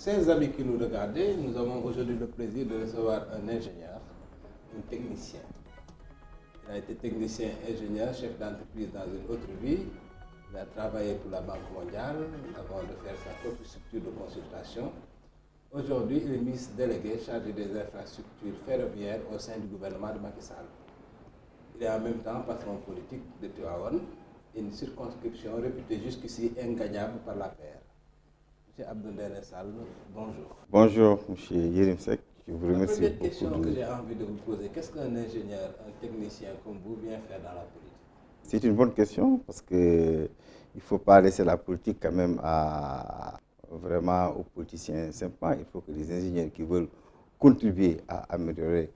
Chers amis qui nous regardent, nous avons aujourd'hui le plaisir de recevoir un ingénieur, un technicien. Il a été technicien, ingénieur, chef d'entreprise dans une autre vie. Il a travaillé pour la Banque mondiale avant de faire sa propre structure de consultation. Aujourd'hui, il est ministre délégué chargé des infrastructures ferroviaires au sein du gouvernement de Macky Sall. Il est en même temps patron politique de Tivaouane, une circonscription réputée jusqu'ici ingagnable par la paire. Monsieur Abdoulaye Sall, bonjour. Bonjour, M. Yérim Seck. Je vous remercie. La première question que j'ai envie de vous poser, qu'est-ce qu'un ingénieur, un technicien comme vous vient faire dans la politique? C'est une bonne question parce qu'il ne faut pas laisser la politique quand même vraiment aux politiciens simplement. Il faut que les ingénieurs qui veulent contribuer à améliorer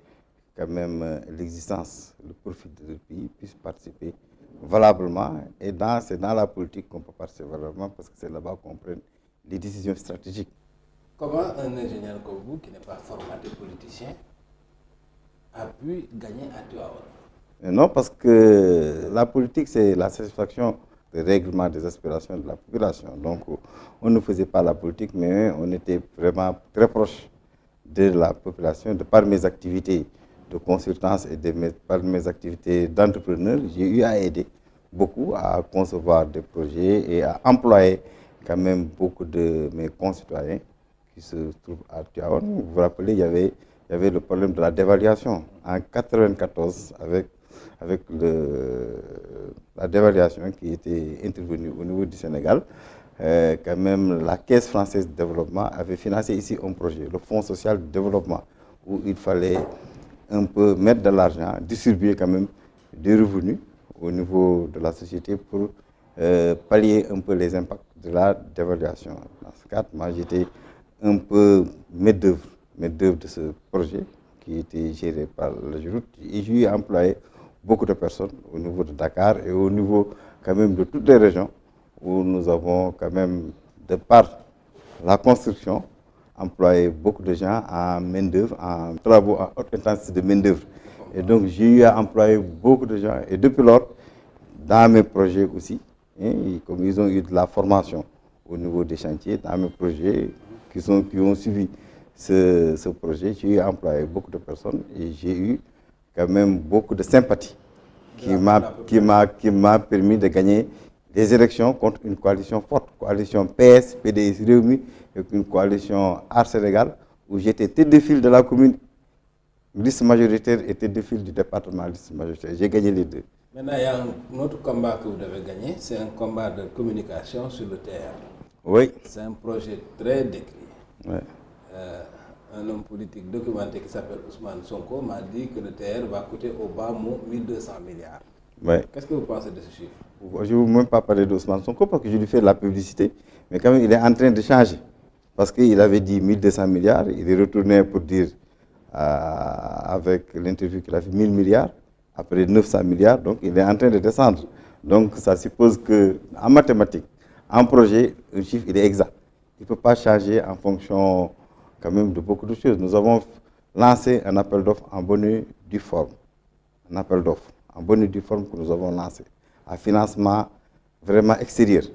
quand même l'existence, le profit de leur pays puissent participer valablement. Et c'est dans la politique qu'on peut participer valablement parce que c'est là-bas qu'on prend les décisions stratégiques. Comment un ingénieur comme vous, qui n'est pas formaté politicien, a pu gagner à Tivaouane? Non, parce que la politique, c'est la satisfaction des règlements des aspirations de la population. Donc, on ne faisait pas la politique, mais on était vraiment très proche de la population. De par mes activités de consultance et par mes activités d'entrepreneur, j'ai eu à aider beaucoup à concevoir des projets et à employer quand même beaucoup de mes concitoyens qui se trouvent à Tivaouane. Vous vous rappelez, il y avait le problème de la dévaluation en 1994 avec la dévaluation qui était intervenue au niveau du Sénégal. Quand même, la Caisse française de développement avait financé ici un projet, le Fonds social de développement, où il fallait un peu mettre de l'argent, distribuer quand même des revenus au niveau de la société pour pallier un peu les impacts de la dévaluation. Dans ce cadre, moi j'étais un peu maître d'œuvre de ce projet qui était géré par la GIROUT et j'ai employé beaucoup de personnes au niveau de Dakar et au niveau quand même de toutes les régions où nous avons quand même, de par la construction, employé beaucoup de gens en main-d'œuvre, en travaux à haute intensité de main-d'œuvre. Et donc j'ai eu à employer beaucoup de gens et depuis lors, dans mes projets aussi, comme ils ont eu de la formation au niveau des chantiers, dans mes projets qui ont suivi ce projet, j'ai eu employé beaucoup de personnes et j'ai eu quand même beaucoup de sympathie qui m'a permis de gagner des élections contre une coalition forte, coalition PS, PDS Réumi, et une coalition Art Sénégal, où j'étais tête de file de la commune, liste majoritaire et tête de file du département, liste majoritaire. J'ai gagné les deux. Maintenant, il y a un autre combat que vous devez gagner, c'est un combat de communication sur le terrain. Oui. C'est un projet très décrit. Ouais. Un homme politique documenté qui s'appelle Ousmane Sonko m'a dit que le TR va coûter au bas mot 1200 milliards. Ouais. Qu'est-ce que vous pensez de ce chiffre? Je ne veux même pas parler d'Ousmane Sonko parce que je lui fais de la publicité, mais quand même il est en train de changer. Parce qu'il avait dit 1200 milliards, il est retourné pour dire, avec l'interview qu'il a fait, 1000 milliards, après 900 milliards, donc il est en train de descendre. Donc ça suppose qu'en mathématiques, en projet, un chiffre il est exact. Il ne peut pas changer en fonction quand même de beaucoup de choses. Nous avons lancé un appel d'offres en bonne et due forme. Un appel d'offres en bonne et due forme que nous avons lancé à financement vraiment extérieur,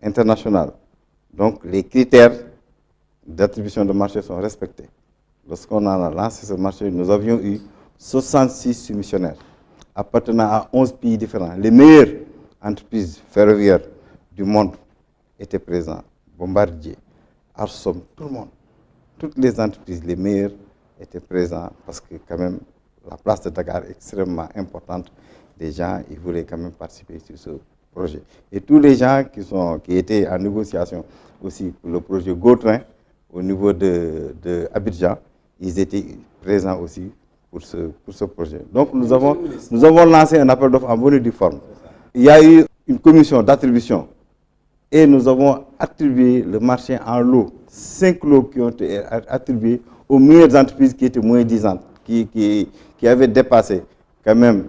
international. Donc les critères d'attribution de marché sont respectés. Lorsqu'on a lancé ce marché, nous avions eu 66 soumissionnaires appartenant à 11 pays différents. Les meilleures entreprises ferroviaires du monde étaient présentes. Bombardier, Arsom, tout le monde. Toutes les entreprises, les meilleures, étaient présentes parce que quand même, la place de Dakar est extrêmement importante. Les gens, ils voulaient quand même participer sur ce projet. Et tous les gens qui étaient en négociation aussi pour le projet GoTrain au niveau de Abidjan, ils étaient présents aussi pour ce projet. Donc nous avons lancé un appel d'offres en bonne et due forme. Il y a eu une commission d'attribution et nous avons attribué le marché en lots. 5 lots qui ont été attribués aux meilleures entreprises qui étaient moins disantes, qui avaient dépassé quand même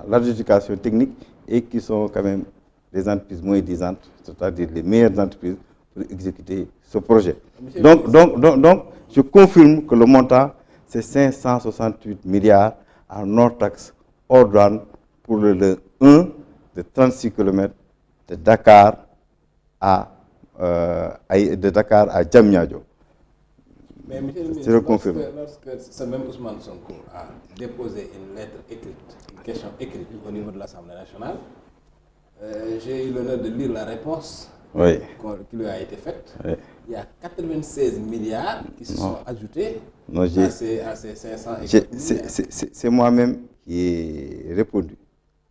l'adjudication technique et qui sont quand même des entreprises moins disantes, c'est-à-dire les meilleures entreprises pour exécuter ce projet. Donc, je confirme que le montant, c'est 568 milliards en hors-taxe, hors douane, pour le 1 de 36 km de Dakar à de Dakar à Diamniadio. Mais monsieur le Je ministre, le confirme. lorsque ce même Ousmane Sonko a déposé une lettre écrite, une question écrite au niveau de l'Assemblée nationale, j'ai eu l'honneur de lire la réponse Oui. qui lui a été faite. Oui. Il y a 96 milliards qui se sont ajoutés Non, à ces 500 et quelques milliards. c'est moi-même qui ai répondu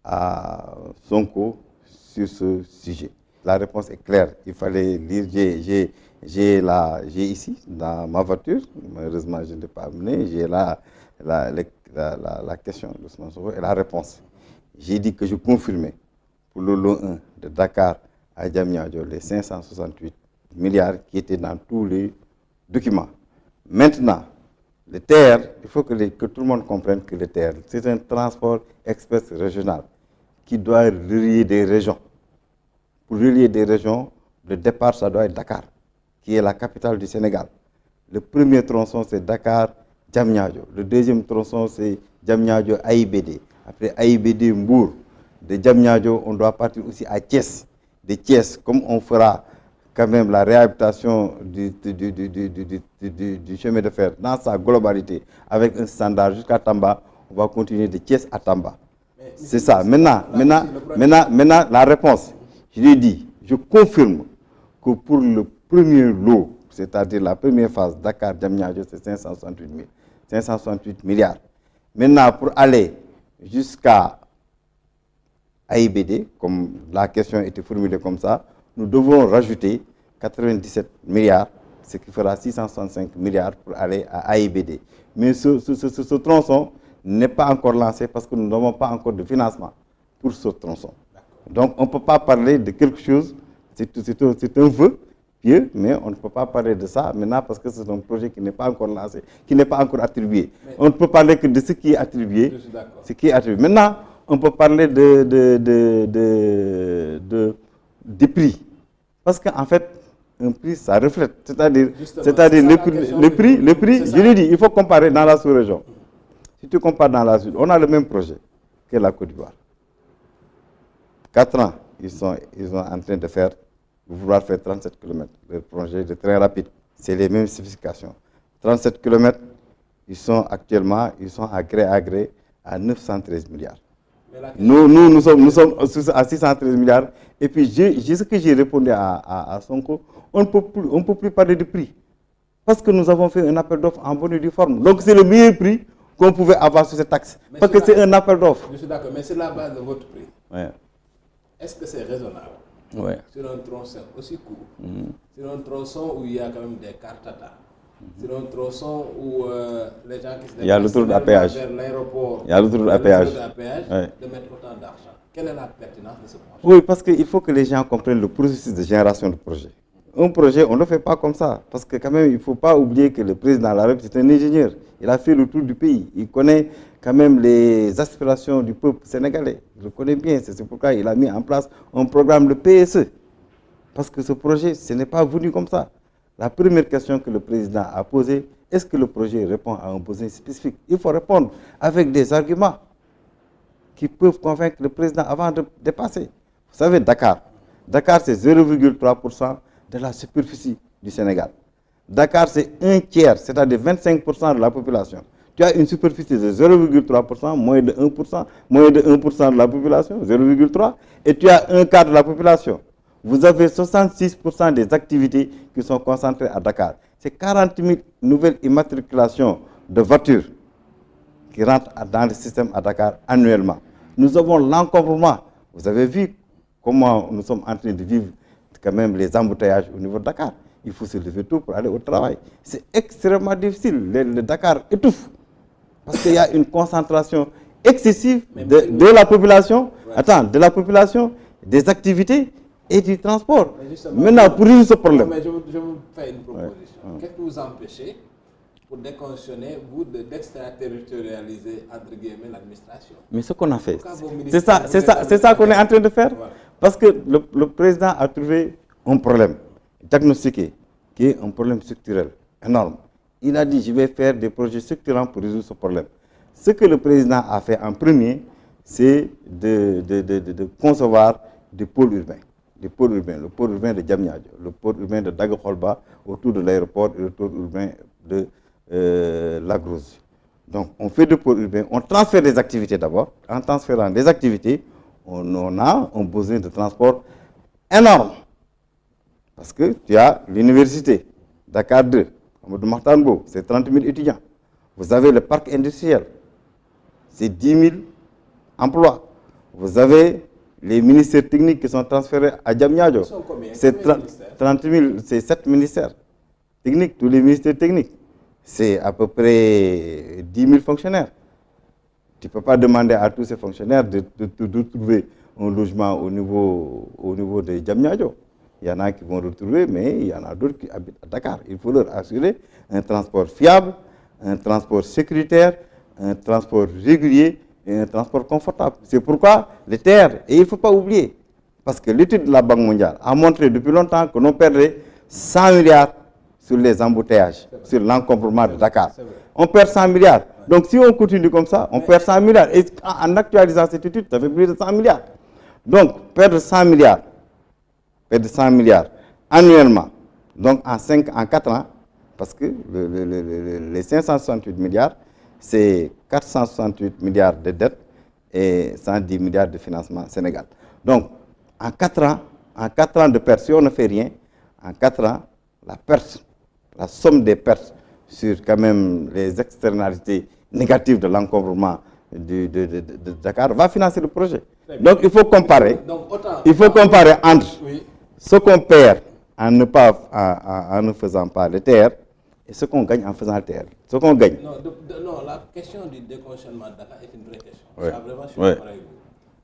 à Sonko sur ce sujet. La réponse est claire. Il fallait lire. J'ai ici, dans ma voiture, malheureusement je ne l'ai pas amené, j'ai la question de Ousmane Sonko et la réponse. J'ai dit que je confirmais pour le lot 1 de Dakar à Diamniadio les 568 milliards qui étaient dans tous les documents. Maintenant, le TER, il faut que tout le monde comprenne que le TER, c'est un transport express régional qui doit relier des régions. Pour relier des régions, le départ, ça doit être Dakar, qui est la capitale du Sénégal. Le premier tronçon, c'est Dakar-Diamniadio. Le deuxième tronçon, c'est Diamniadio-AIBD. Après AIBD, Mbour. De Diamniadio, on doit partir aussi à Thiès. De Thiès, comme on fera quand même la réhabilitation du chemin de fer dans sa globalité, avec un standard jusqu'à Tamba, on va continuer de Thiès à Tamba. C'est ça. Maintenant, la réponse, je l'ai dit, je confirme que pour le premier lot, c'est-à-dire la première phase, Dakar-Diamniadio, c'est 568 milliards. Maintenant, pour aller jusqu'à AIBD, comme la question était formulée comme ça, nous devons rajouter 97 milliards, ce qui fera 665 milliards pour aller à AIBD. Mais ce tronçon n'est pas encore lancé parce que nous n'avons pas encore de financement pour ce tronçon. Donc on ne peut pas parler de quelque chose, c'est un vœu pieux, mais on ne peut pas parler de ça maintenant parce que c'est un projet qui n'est pas encore lancé, qui n'est pas encore attribué. On ne peut parler que de ce qui est attribué. Maintenant, on peut parler des prix. Parce qu'en fait, un prix, ça reflète. C'est-à-dire le prix, je l'ai dit, il faut comparer dans la sous-région. Si tu compares dans la sud, on a le même projet que la Côte d'Ivoire. 4 ans, ils sont en train de vouloir faire 37 km. Le projet de très rapide, c'est les mêmes spécifications. 37 km, ils sont à gré à 913 milliards. Nous sommes à 613 milliards. Et puis, ce que j'ai répondu à Sonko, on ne peut plus parler de prix. Parce que nous avons fait un appel d'offres en bonne et due forme. Donc, c'est le meilleur prix qu'on pouvait avoir sur cette taxe. Parce que c'est un appel d'offres. Je suis d'accord, mais c'est la base de votre prix. Ouais. Est-ce que c'est raisonnable sur un tronçon aussi court, sur un tronçon où il y a quand même des cartes Tata, sur un tronçon où les gens qui se déplacent vers l'aéroport, il y a l'autoroute à péage, de mettre autant d'argent. Quelle est la pertinence de ce projet? Oui, parce qu'il faut que les gens comprennent le processus de génération de projet. Un projet, on ne le fait pas comme ça. Parce que quand même, il ne faut pas oublier que le président de la République, c'est un ingénieur. Il a fait le tour du pays. Il connaît quand même les aspirations du peuple sénégalais. Il le connaît bien. C'est pourquoi il a mis en place un programme de PSE. Parce que ce projet, ce n'est pas venu comme ça. La première question que le président a posée, est-ce que le projet répond à un besoin spécifique? Il faut répondre avec des arguments qui peuvent convaincre le président avant de dépasser. Vous savez, Dakar, c'est 0,3% de la superficie du Sénégal. Dakar, c'est un tiers, c'est-à-dire 25% de la population. Tu as une superficie de 0,3%, moins de 1% de la population, 0,3%, et tu as un quart de la population. Vous avez 66% des activités qui sont concentrées à Dakar. C'est 40 000 nouvelles immatriculations de voitures qui rentrent dans le système à Dakar annuellement. Nous avons l'encombrement. Vous avez vu comment nous sommes en train de vivre quand même les embouteillages au niveau de Dakar. Il faut se lever tôt pour aller au travail. C'est extrêmement difficile. Le Dakar étouffe. Parce qu'il y a une concentration excessive de la population, de la population, des activités et du transport. Maintenant, pour résoudre ce problème. Je vous fais une proposition. Qu'est-ce que vous empêchez pour décongestionner, vous, d'extraterritorialiser, entre guillemets, l'administration? Mais ce qu'on a fait, c'est ça qu'on est en train de faire. Voilà. Parce que le président a trouvé un problème diagnostiqué, qui est un problème structurel énorme. Il a dit, je vais faire des projets structurants pour résoudre ce problème. Ce que le président a fait en premier, c'est de concevoir des pôles urbains. les pôles urbains, le pôle urbain de Diamniadio, le pôle urbain de Daga-Kholba, autour de l'aéroport, et le pôle urbain de Lac-Rose. Donc, on fait deux pôles urbains, on transfère des activités d'abord. En transférant des activités, on a un besoin de transport énorme. Parce que tu as l'université, Dakar 2, Amadou Mahtar Mbow, c'est 30 000 étudiants. Vous avez le parc industriel, c'est 10 000 emplois. Vous avez les ministères techniques qui sont transférés à Diamniadio. C'est 30 000, c'est 7 ministères techniques, tous les ministères techniques. C'est à peu près 10 000 fonctionnaires. Tu ne peux pas demander à tous ces fonctionnaires de trouver un logement au niveau de Diamniadio. Il y en a qui vont retrouver, mais il y en a d'autres qui habitent à Dakar. Il faut leur assurer un transport fiable, un transport sécuritaire, un transport régulier et un transport confortable. C'est pourquoi les terres, et il ne faut pas oublier, parce que l'étude de la Banque mondiale a montré depuis longtemps que l'on perdrait 100 milliards sur les embouteillages, sur l'encombrement de Dakar. On perd 100 milliards. Donc si on continue comme ça, on perd 100 milliards. Et en actualisant cette étude, ça fait plus de 100 milliards. Donc perdre 100 milliards, annuellement, donc en 4 ans, parce que les 568 milliards, c'est 468 milliards de dettes et 110 milliards de financement Sénégal. Donc, en 4 ans de perte, si on ne fait rien, en 4 ans, la somme des pertes sur quand même les externalités négatives de l'encombrement de Dakar va financer le projet. Donc, il faut comparer, entre ce qu'on perd en ne faisant pas de terre et ce qu'on gagne en faisant la terre. Ce qu'on gagne. Non, la question du décongestionnement de Dakar est une vraie question. Ouais. Ça, vraiment, je suis d'accord avec vous.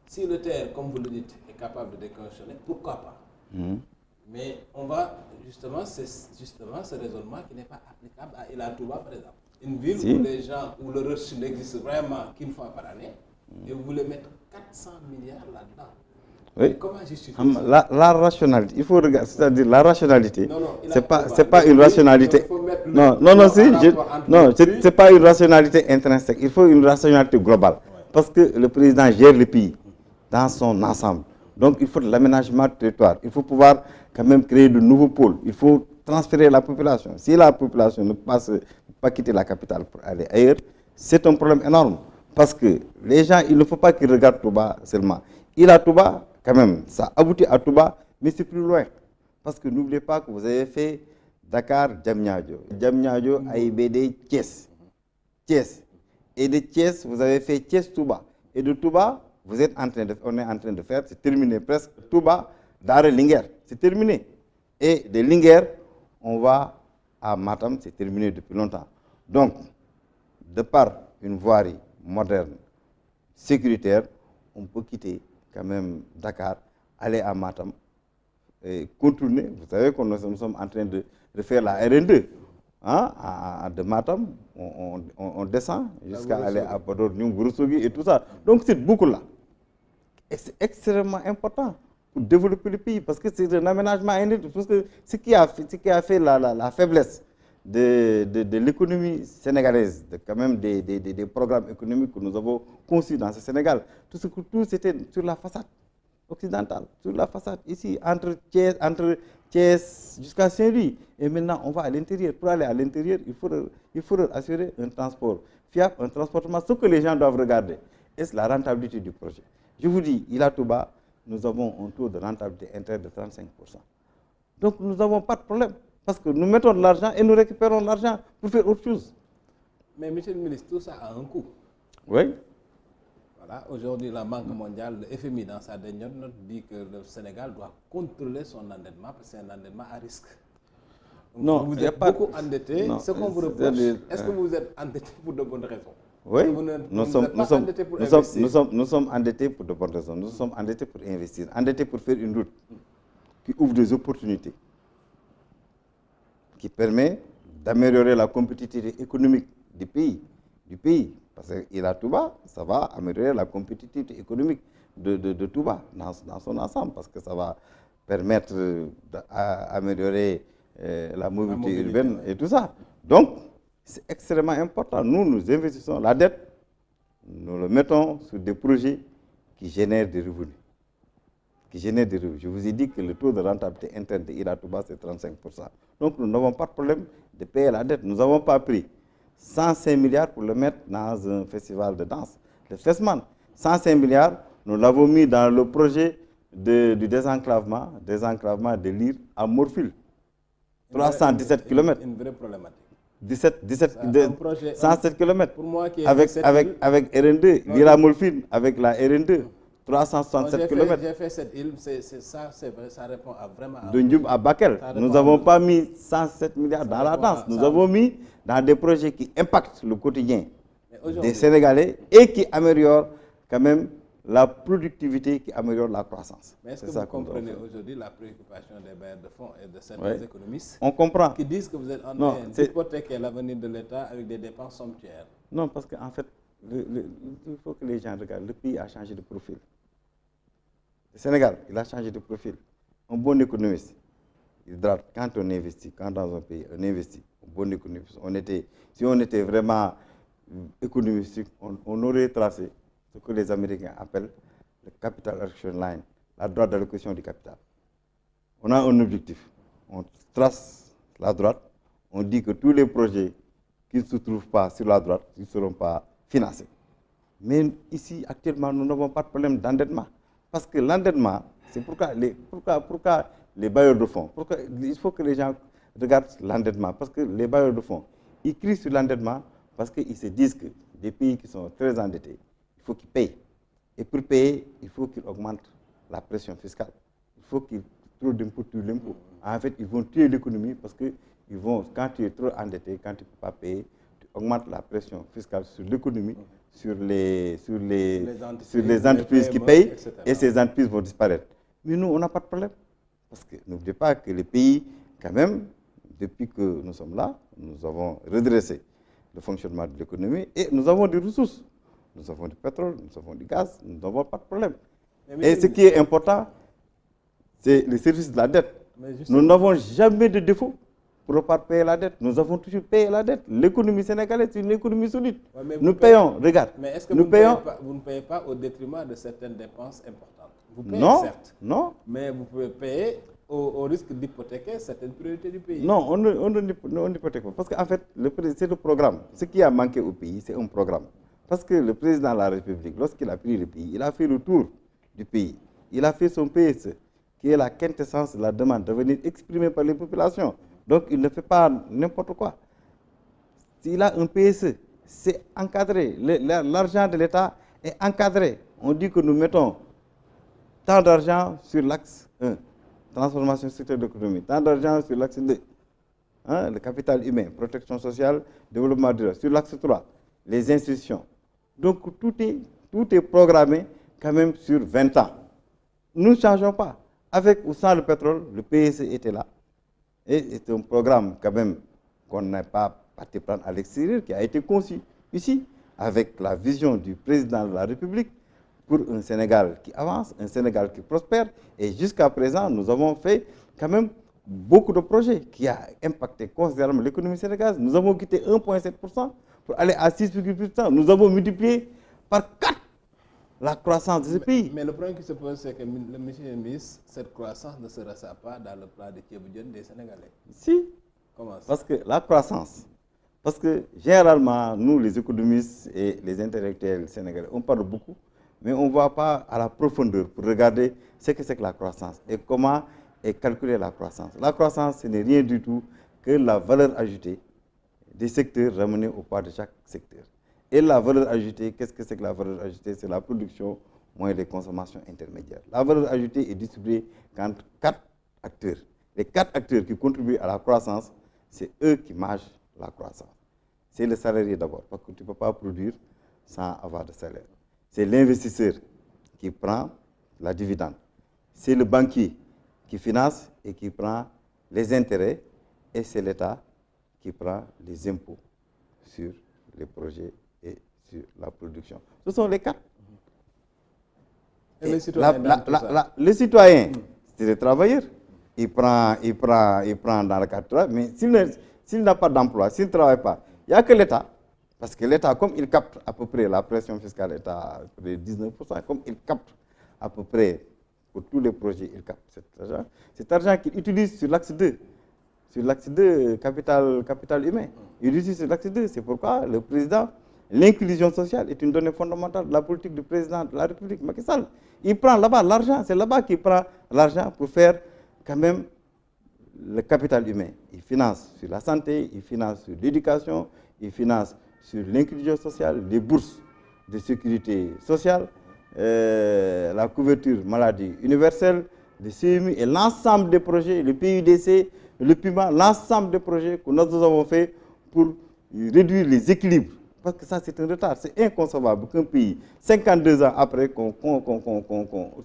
Si le terre, comme vous le dites, est capable de décongestionner, pourquoi pas? Mais on va justement, c'est justement ce raisonnement qui n'est pas applicable à Ila Touba, par exemple. Une ville où les gens, où le reçu n'existe vraiment qu'une fois par année, et vous voulez mettre 400 milliards là-dedans. Oui. Comment justifier la rationalité, il faut regarder, c'est-à-dire la rationalité, c'est pas une rationalité. C'est pas une rationalité intrinsèque. Il faut une rationalité globale, parce que le président gère le pays dans son ensemble. Donc il faut de l'aménagement du territoire. Il faut pouvoir quand même créer de nouveaux pôles. Il faut transférer la population. Si la population ne peut pas quitter la capitale pour aller ailleurs, c'est un problème énorme. Parce que les gens, il ne faut pas qu'ils regardent Touba seulement. Il a Touba, quand même, ça aboutit à Touba, mais c'est plus loin. Parce que n'oubliez pas que vous avez fait Dakar, Diamniadio, AIBD, Thiès. Et de Thiès, vous avez fait Thiès-Touba. Et de Touba, on est en train de faire, c'est terminé presque, Touba, Daré Linguère, c'est terminé. Et de Linguère, on va à Matam, c'est terminé depuis longtemps. Donc, de par une voirie moderne, sécuritaire, on peut quitter quand même Dakar, aller à Matam, et contourner. Vous savez que nous sommes en train de faire la RN2. De Matam, on descend jusqu'à aller à Podor, Nyungurusogui et tout ça. Donc cette boucle-là, c'est extrêmement important pour développer le pays, parce que c'est un aménagement inédit. Parce que ce qui a fait la faiblesse de l'économie sénégalaise, quand même des programmes économiques que nous avons conçus dans ce Sénégal, tout c'était sur la façade occidentale, sur la façade ici, entre Thiès jusqu'à Saint-Louis. Et maintenant, on va à l'intérieur. Pour aller à l'intérieur, il faut assurer un transport fiable, un transportement. Ce que les gens doivent regarder, est la rentabilité du projet. Je vous dis, Ila Touba, nous avons un taux de rentabilité interne de 35%. Donc, nous n'avons pas de problème. Parce que nous mettons de l'argent et nous récupérons l'argent pour faire autre chose. Mais, monsieur le ministre, tout ça a un coût. Oui. Voilà, aujourd'hui, la Banque mondiale, le FMI, dans sa dernière note, dit que le Sénégal doit contrôler son endettement, parce que c'est un endettement à risque. Donc, non, vous êtes beaucoup endetté. Ce qu'on vous reproche, est-ce que vous êtes endetté pour de bonnes raisons? Oui, nous sommes endettés pour de bonnes raisons. Nous sommes endettés pour investir, endettés pour faire une route qui ouvre des opportunités, qui permet d'améliorer la compétitivité économique du pays. Parce qu'Ila Touba, ça va améliorer la compétitivité économique de Touba dans son ensemble, parce que ça va permettre d'améliorer la mobilité urbaine et tout ça. Donc, c'est extrêmement important. Nous investissons la dette, nous le mettons sur des projets qui génèrent des revenus. qui génèrent des revenus. Je vous ai dit que le taux de rentabilité interne de Ila Touba, c'est 35%. Donc, nous n'avons pas de problème de payer la dette. Nous n'avons pas pris 105 milliards pour le mettre dans un festival de danse, le FESMAN. 105 milliards, nous l'avons mis dans le projet du désenclavement de l'île à Morphil. 317 km. Une vraie problématique. 107 km. Pour moi, qui est avec RN2, l'île à Morphil, avec la RN2. 367 km. J'ai fait cette île, ça répond à vraiment... De Ndioum à Bakel. Nous n'avons pas mis 107 milliards dans la danse. Nous avons mis dans des projets qui impactent le quotidien des Sénégalais et qui améliorent quand même la productivité, qui améliore la croissance. Mais est-ce que vous comprenez aujourd'hui la préoccupation des bailleurs de fonds et de certains économistes on comprend. Qui disent que vous êtes en train d'hypothéquer l'avenir de l'État avec des dépenses somptuaires? Non, parce qu'en fait, il faut que les gens regardent. Le pays a changé de profil. Le Sénégal, il a changé de profil. Un bon économiste, quand on investit, quand dans un pays, on investit, un bon économiste, si on était vraiment économistique, on aurait tracé ce que les Américains appellent le Capital Action Line, la droite d'allocation du capital. On a un objectif, on trace la droite, on dit que tous les projets qui ne se trouvent pas sur la droite, ils ne seront pas financés. Mais ici, actuellement, nous n'avons pas de problème d'endettement. Parce que l'endettement, c'est pourquoi les bailleurs de fonds, il faut que les gens regardent l'endettement. Parce que les bailleurs de fonds, ils crient sur l'endettement parce qu'ils se disent que des pays qui sont très endettés, il faut qu'ils payent. Et pour payer, il faut qu'ils augmentent la pression fiscale. Il faut qu'ils trouvent d'impôt tuent l'impôt. En fait, ils vont tuer l'économie parce que quand tu es trop endetté, quand tu ne peux pas payer, tu augmentes la pression fiscale sur l'économie, sur les entreprises qui payent, etc. Et ces entreprises vont disparaître. Mais nous, on n'a pas de problème. Parce que n'oubliez pas que le pays, quand même, depuis que nous sommes là, nous avons redressé le fonctionnement de l'économie et nous avons des ressources. Nous avons du pétrole, nous avons du gaz, nous n'avons pas de problème. Et ce qui est important, c'est le service de la dette. Nous n'avons jamais de défaut pour ne pas payer la dette. Nous avons toujours payé la dette. L'économie sénégalaise, c'est une économie solide. Nous payons, regarde. Mais est-ce que vous ne payez pas au détriment de certaines dépenses importantes? Vous payez, non, certes. Non. Mais vous pouvez payer au risque d'hypothéquer certaines priorités du pays. Non, on n'hypothèque pas. Parce qu'en fait, c'est le programme. Ce qui a manqué au pays, c'est un programme. Parce que le président de la République, lorsqu'il a pris le pays, il a fait le tour du pays. Il a fait son PSE, qui est la quintessence de la demande de venir exprimer par les populations. Donc, il ne fait pas n'importe quoi. S'il a un PSE, c'est encadré. L'argent de l'État est encadré. On dit que nous mettons tant d'argent sur l'axe 1, transformation secteur de l'économie, tant d'argent sur l'axe 2, le capital humain, protection sociale, développement durable, sur l'axe 3, les institutions. Donc, tout est programmé quand même sur 20 ans. Nous ne changeons pas. Avec ou sans le pétrole, le PSE était là. Et c'est un programme quand même qu'on n'a pas parti prendre à l'extérieur, qui a été conçu ici, avec la vision du président de la République pour un Sénégal qui avance, un Sénégal qui prospère. Et jusqu'à présent, nous avons fait quand même beaucoup de projets qui ont impacté considérablement l'économie sénégalaise. Nous avons quitté 1,7% pour aller à 6,8%. Nous avons multiplié par 4 la croissance de ce pays. Mais le problème qui se pose, c'est que, monsieur le ministre, cette croissance ne se ressent pas dans le plat de Thieboudienne des Sénégalais. Si. Comment ça? Parce que la croissance, parce que généralement, nous, les économistes et les intellectuels sénégalais, on parle beaucoup, mais on ne va pas à la profondeur pour regarder ce que c'est que la croissance et comment est calculée la croissance. La croissance, ce n'est rien du tout que la valeur ajoutée des secteurs ramenés au poids de chaque secteur. Et la valeur ajoutée, qu'est-ce que c'est que la valeur ajoutée? C'est la production moins les consommations intermédiaires. La valeur ajoutée est distribuée entre 4 acteurs. Les 4 acteurs qui contribuent à la croissance, c'est eux qui mangent la croissance. C'est le salarié d'abord, parce que tu ne peux pas produire sans avoir de salaire. C'est l'investisseur qui prend la dividende. C'est le banquier qui finance et qui prend les intérêts. Et c'est l'État qui prend les impôts sur les projets et sur la production. Ce sont les 4. Et les citoyens, le citoyen, c'est le travailleur. Il prend dans le cadre, mais s'il n'a pas d'emploi, s'il ne travaille pas, il n'y a que l'État. Parce que l'État, comme il capte à peu près la pression fiscale est à 19%, comme il capte à peu près pour tous les projets, il capte cet argent qu'il utilise sur l'axe 2. Sur l'axe 2, capital humain. Il utilise sur l'axe 2. C'est pourquoi le président, l'inclusion sociale est une donnée fondamentale de la politique du président de la République, Macky Sall. Il prend là-bas l'argent, c'est là-bas qu'il prend l'argent pour faire quand même le capital humain. Il finance sur la santé, il finance sur l'éducation, il finance sur l'inclusion sociale, les bourses de sécurité sociale, la couverture maladie universelle, le CMU et l'ensemble des projets, le PUDC, le PUMA, l'ensemble des projets que nous avons fait pour réduire les équilibres. Parce que ça, c'est un retard. C'est inconcevable qu'un pays, 52 ans après,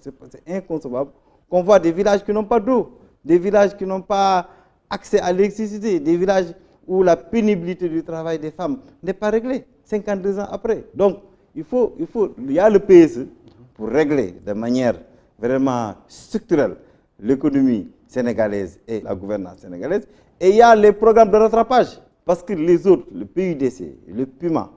c'est inconcevable qu'on voit des villages qui n'ont pas d'eau, des villages qui n'ont pas accès à l'électricité, des villages où la pénibilité du travail des femmes n'est pas réglée, 52 ans après. Donc, il y a le PSE pour régler de manière vraiment structurelle l'économie sénégalaise et la gouvernance sénégalaise. Et il y a les programmes de rattrapage. Parce que les autres, le PUDC, le PUMA,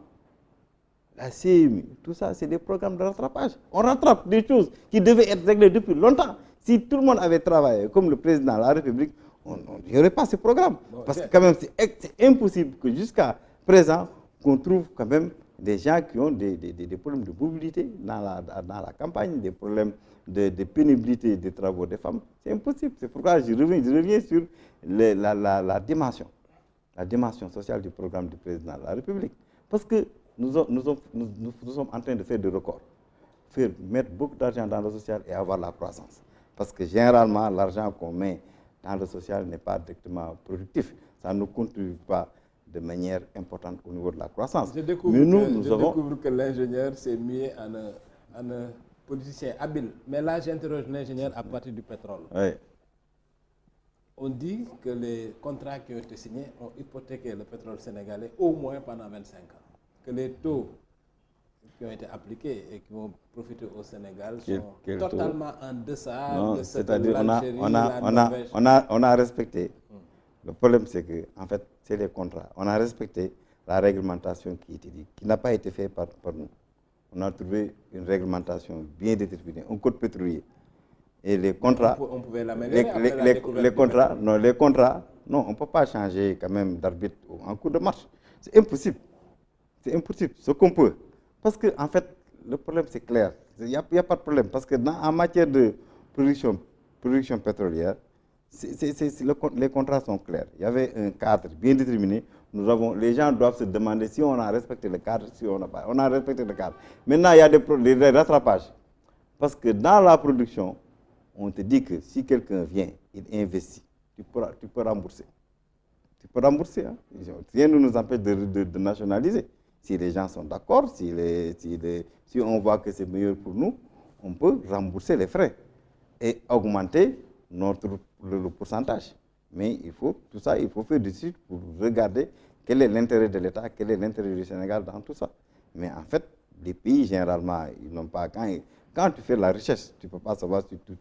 la CMU, tout ça, c'est des programmes de rattrapage. On rattrape des choses qui devaient être réglées depuis longtemps. Si tout le monde avait travaillé comme le président de la République, il n'y aurait pas ce programme. Parce que quand même, c'est impossible que jusqu'à présent, qu'on trouve quand même des gens qui ont des problèmes de mobilité dans la campagne, des problèmes de pénibilité des travaux des femmes. C'est impossible. C'est pourquoi je reviens sur la dimension sociale du programme du président de la République. Parce que nous sommes en train de faire des records. Mettre beaucoup d'argent dans le social et avoir la croissance. Parce que généralement, l'argent qu'on met dans le social n'est pas directement productif. Ça ne contribue pas de manière importante au niveau de la croissance. Je découvre que l'ingénieur s'est mis en un politicien habile. Mais là, j'interroge l'ingénieur à partir du pétrole. Oui. On dit que les contrats qui ont été signés ont hypothéqué le pétrole sénégalais au moins pendant 25 ans. Que les taux qui ont été appliqués et qui vont profiter au Sénégal sont totalement en deçà de ce que l'Algérie, on a respecté. Le problème, c'est que, en fait, c'est les contrats. On a respecté la réglementation qui n'a pas été faite par nous. On a trouvé une réglementation bien déterminée, un code pétrolier. Et les contrats, on pouvait l'améliorer les contrats, non, on ne peut pas changer quand même d'arbitre en cours de marche. C'est impossible. C'est impossible. Ce qu'on peut. Parce que, en fait, le problème, c'est clair. Il n'y a pas de problème. Parce que en matière de production pétrolière, les contrats sont clairs. Il y avait un cadre bien déterminé. Les gens doivent se demander si on a respecté le cadre, si on n'a pas. On a respecté le cadre. Maintenant, il y a des rattrapages. Parce que dans la production, on te dit que si quelqu'un vient, il investit, tu peux rembourser. Tu peux rembourser. Hein? Rien ne nous empêche de nationaliser. Si les gens sont d'accord, si on voit que c'est meilleur pour nous, on peut rembourser les frais et augmenter le pourcentage. Mais tout ça, il faut faire du suite pour regarder quel est l'intérêt de l'État, quel est l'intérêt du Sénégal dans tout ça. Mais en fait, les pays, généralement, ils n'ont pas... Quand tu fais la recherche, tu ne peux pas savoir si tu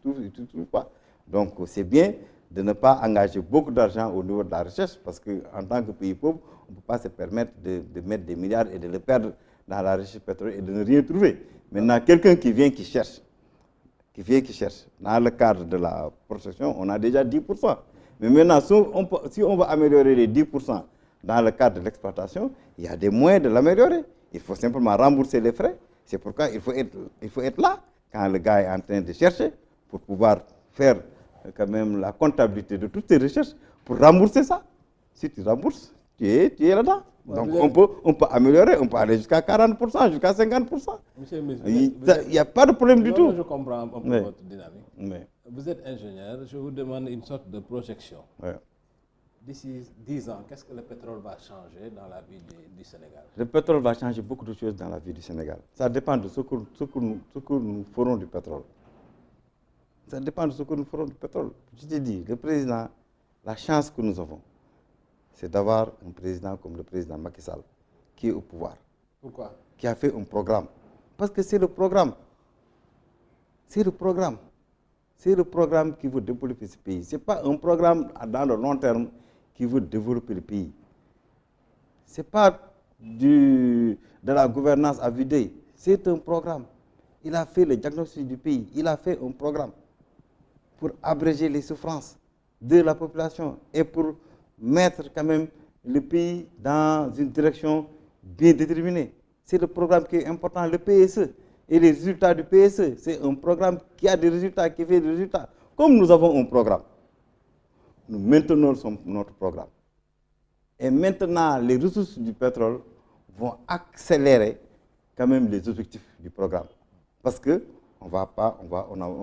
trouves pas. Donc, c'est bien de ne pas engager beaucoup d'argent au niveau de la recherche, parce qu'en tant que pays pauvre, on ne peut pas se permettre de mettre des milliards et de le perdre dans la recherche pétrolière et de ne rien trouver. Maintenant, quelqu'un qui vient, qui cherche, dans le cadre de la protection, on a déjà 10%. Mais maintenant, si on va améliorer les 10% dans le cadre de l'exploitation, il y a des moyens de l'améliorer. Il faut simplement rembourser les frais. C'est pourquoi il faut être là quand le gars est en train de chercher pour pouvoir faire quand même la comptabilité de toutes ces recherches pour rembourser ça. Si tu rembourses, tu es là-dedans. Donc on peut améliorer, on peut aller jusqu'à 40%, jusqu'à 50%. Monsieur le ministre, il n'y a pas de problème du tout. Je comprends un peu votre dynamique. Oui. Vous êtes ingénieur, je vous demande une sorte de projection. Oui. D'ici 10 ans, qu'est-ce que le pétrole va changer dans la vie du Sénégal? Le pétrole va changer beaucoup de choses dans la vie du Sénégal. Ça dépend de ce que nous ferons du pétrole. Ça dépend de ce que nous ferons du pétrole. Je te dis, le président, la chance que nous avons, c'est d'avoir un président comme le président Macky Sall, qui est au pouvoir. Pourquoi? Qui a fait un programme. Parce que c'est le programme. C'est le programme. C'est le programme qui veut développer ce pays. Ce n'est pas un programme dans le long terme qui veut développer le pays. Ce n'est pas de la gouvernance à vider. C'est un programme. Il a fait le diagnostic du pays. Il a fait un programme. pour abréger les souffrances de la population et pour mettre quand même le pays dans une direction bien déterminée. C'est le programme qui est important, le PSE. Et les résultats du PSE, c'est un programme qui a des résultats, qui fait des résultats. Comme nous avons un programme, nous maintenons notre programme. Et maintenant, les ressources du pétrole vont accélérer quand même les objectifs du programme. Parce qu'on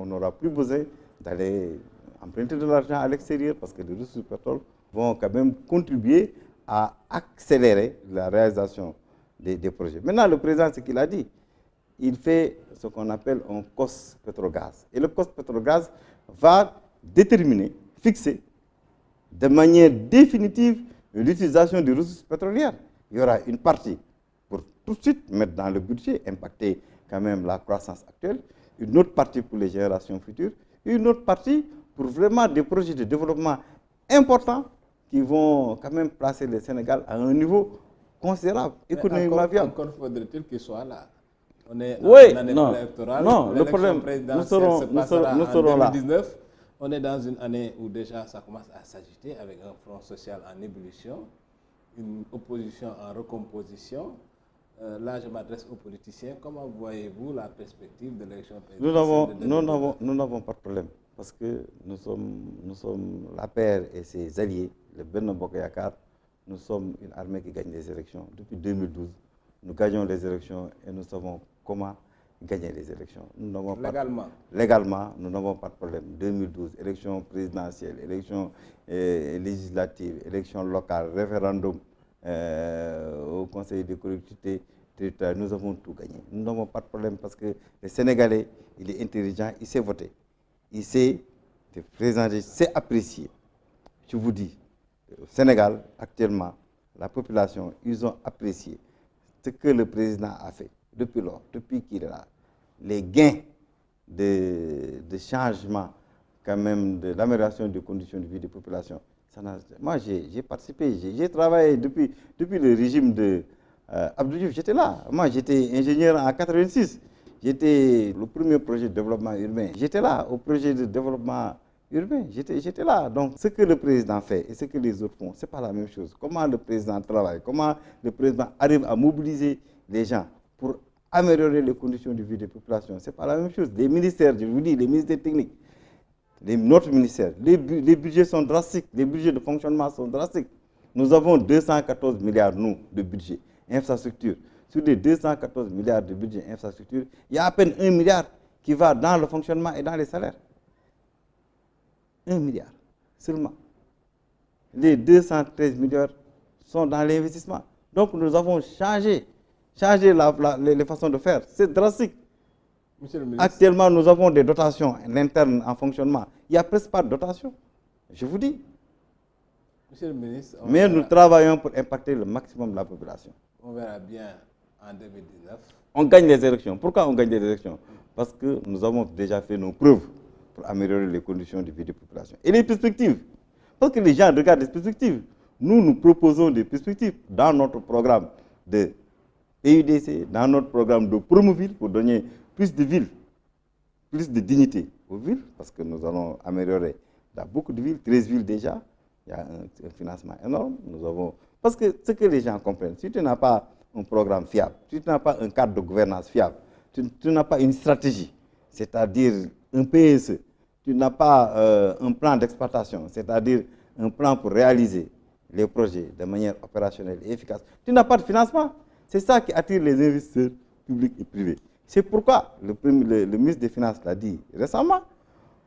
n'aura plus besoin d'aller emprunter de l'argent à l'extérieur parce que les ressources du pétrole vont quand même contribuer à accélérer la réalisation des projets. Maintenant, le président, ce qu'il a dit, il fait ce qu'on appelle un cost pétrogaz. Et le cost pétrogaz va déterminer, fixer de manière définitive l'utilisation des ressources pétrolières. Il y aura une partie pour tout de suite mettre dans le budget, impacter quand même la croissance actuelle, une autre partie pour les générations futures, une autre partie pour vraiment des projets de développement importants qui vont quand même placer le Sénégal à un niveau considérable, économiquement viable. Encore faudrait-il qu'il soit là. On est en année électorale. Non, le problème, nous serons là. 2019. On est dans une année où déjà ça commence à s'agiter avec un front social en ébullition, une opposition en recomposition. Là, je m'adresse aux politiciens. Comment voyez-vous la perspective de l'élection présidentielle? Nous n'avons pas de problème parce que nous sommes la paire et ses alliés, le Benno Bokk Yakaar. Nous sommes une armée qui gagne les élections. Depuis 2012, nous gagnons les élections et nous savons comment gagner les élections. Légalement, nous n'avons pas de problème. 2012, élections présidentielles, élections législatives, élections locales, référendum au Conseil des collectivités territoriales, nous avons tout gagné. Nous n'avons pas de problème parce que le Sénégalais, il est intelligent, il sait voter. Il sait présenter, il sait apprécier. Je vous dis, au Sénégal, actuellement, la population, ils ont apprécié ce que le président a fait depuis qu'il est là. Les gains de changement, quand même, de l'amélioration des conditions de vie des populations. Moi, j'ai participé, j'ai travaillé depuis le régime de Abdou Diouf, j'étais là. Moi, j'étais ingénieur en 86. J'étais le premier projet de développement urbain. J'étais là, au projet de développement urbain. J'étais là. Donc, ce que le président fait et ce que les autres font, ce n'est pas la même chose. Comment le président travaille, comment le président arrive à mobiliser les gens pour améliorer les conditions de vie des populations, ce n'est pas la même chose. Les ministères, je vous dis, les ministères techniques, notre ministère, les budgets sont drastiques, les budgets de fonctionnement sont drastiques. Nous avons 214 milliards, nous, de budget infrastructure. Sur les 214 milliards de budget infrastructure, il y a à peine 1 milliard qui va dans le fonctionnement et dans les salaires. 1 milliard seulement. Les 213 milliards sont dans l'investissement. Donc nous avons changé les façons de faire. C'est drastique. Monsieur le ministre. Actuellement, nous avons des dotations internes en fonctionnement. Il n'y a presque pas de dotation. Je vous dis. Monsieur le ministre. Mais nous travaillons pour impacter le maximum de la population. On verra bien en 2019. On gagne les élections. Pourquoi on gagne les élections? Parce que nous avons déjà fait nos preuves pour améliorer les conditions de vie des populations. Et les perspectives. Parce que les gens regardent les perspectives. Nous proposons des perspectives dans notre programme de PUDC, dans notre programme de Promoville pour donner plus de villes, plus de dignité aux villes, parce que nous allons améliorer dans beaucoup de villes, 13 villes déjà. Il y a un financement énorme. Parce que ce que les gens comprennent, si tu n'as pas un programme fiable, si tu n'as pas un cadre de gouvernance fiable, tu n'as pas une stratégie, c'est-à-dire un PSE, tu n'as pas un plan d'exploitation, c'est-à-dire un plan pour réaliser les projets de manière opérationnelle et efficace, tu n'as pas de financement. C'est ça qui attire les investisseurs publics et privés. C'est pourquoi le ministre des Finances l'a dit récemment,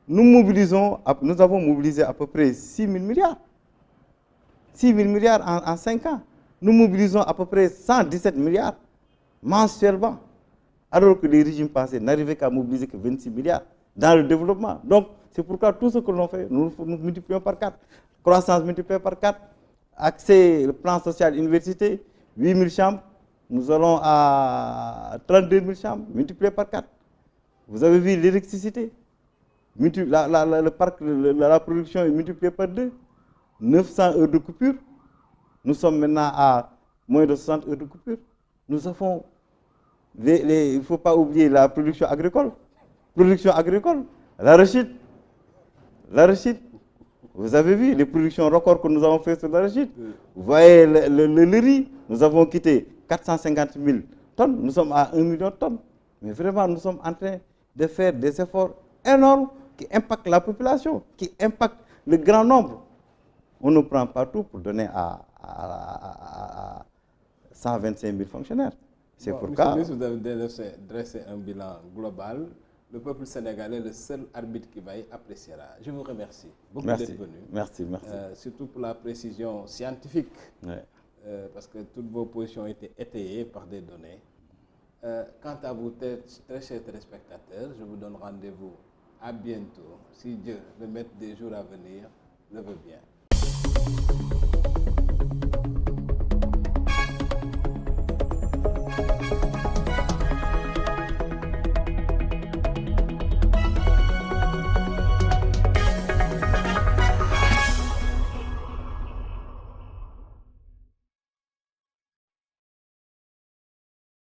nous avons mobilisé à peu près 6 000 milliards. 6 000 milliards en 5 ans. Nous mobilisons à peu près 117 milliards mensuellement, alors que les régimes passés n'arrivaient qu'à mobiliser que 26 milliards dans le développement. Donc, c'est pourquoi tout ce que l'on fait, nous multiplions par 4. Croissance multipliée par 4, accès au plan social université, 8 000 chambres, nous allons à 32 000 chambres, multiplié par 4. Vous avez vu l'électricité, le parc, la production est multipliée par 2. 900 heures de coupure. Nous sommes maintenant à moins de 60 heures de coupure. Nous avons, il ne faut pas oublier la production agricole. Production agricole, l'arachide, L'arachide. Vous avez vu les productions records que nous avons fait sur l'arachide. Vous voyez le riz, nous avons quitté 450 000 tonnes, nous sommes à 1 million de tonnes. Mais vraiment, nous sommes en train de faire des efforts énormes qui impactent la population, qui impactent le grand nombre. On ne prend pas tout pour donner à 125 000 fonctionnaires. C'est pourquoi... Monsieur le ministre, vous avez dressé un bilan global. Le peuple sénégalais, le seul arbitre qui vaille, appréciera. Je vous remercie beaucoup d'être venu. Merci. Surtout pour la précision scientifique, Ouais. parce que toutes vos positions ont été étayées par des données. Quant à vous, très chers téléspectateurs, je vous donne rendez-vous à bientôt, si Dieu, le maître des jours à venir, le veut bien.